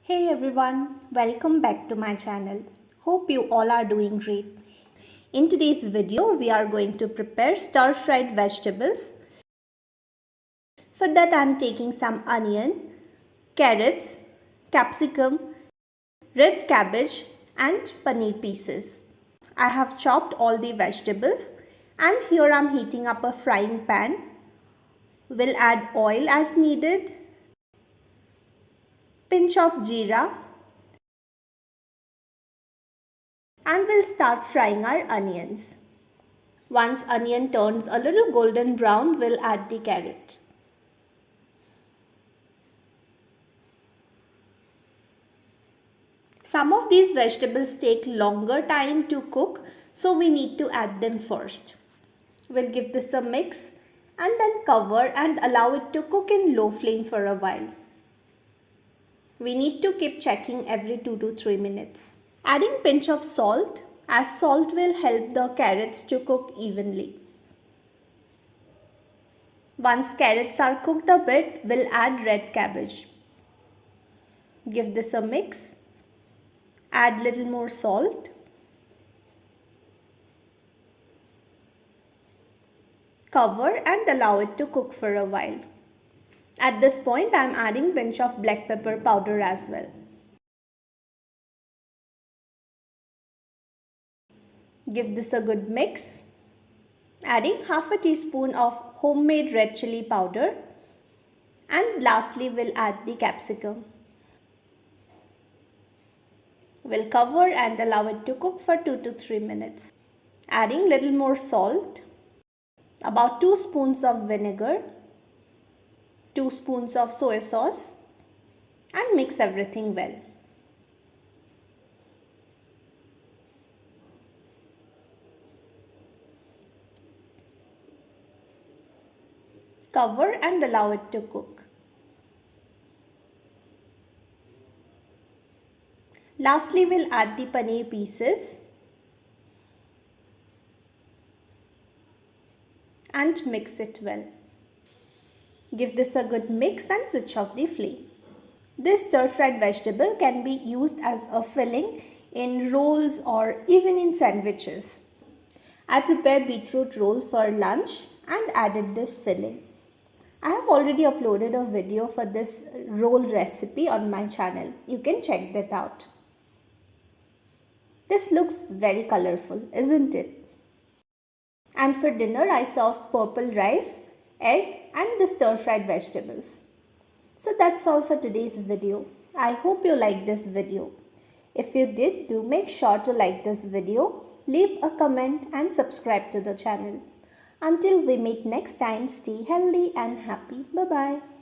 Hey everyone, welcome back to my channel. Hope you all are doing great. In today's video, we are going to prepare stir-fried vegetables. For that, I am taking some onion, carrots, capsicum, red cabbage and paneer pieces. I have chopped all the vegetables and here I am heating up a frying pan. We'll add oil as needed, pinch of jeera, and we'll start frying our onions. Once onion turns a little golden brown, we'll add the carrot. Some of these vegetables take longer time to cook, so we need to add them first. We'll give this a mix and then cover and allow it to cook in low flame for a while. We need to keep checking every 2 to 3 minutes. Adding pinch of salt, as salt will help the carrots to cook evenly. Once carrots are cooked a bit, we'll add red cabbage. Give this a mix. Add little more salt. Cover and allow it to cook for a while. At this point, I am adding pinch of black pepper powder as well. Give this a good mix. Adding half a teaspoon of homemade red chili powder. And lastly, we'll add the capsicum. We'll cover and allow it to cook for 2 to 3 minutes. Adding little more salt, about 2 spoons of vinegar, 2 spoons of soy sauce and mix everything well. Cover and allow it to cook. Lastly, we'll add the paneer pieces and mix it well. Give this a good mix and switch off the flame. This stir-fried vegetable can be used as a filling in rolls or even in sandwiches. I prepared beetroot roll for lunch and added this filling. I have already uploaded a video for this roll recipe on my channel. You can check that out. This looks very colorful, isn't it? And for dinner, I served purple rice, egg and the stir-fried vegetables. So that's all for today's video. I hope you liked this video. If you did, do make sure to like this video, leave a comment and subscribe to the channel. Until we meet next time, stay healthy and happy. Bye-bye.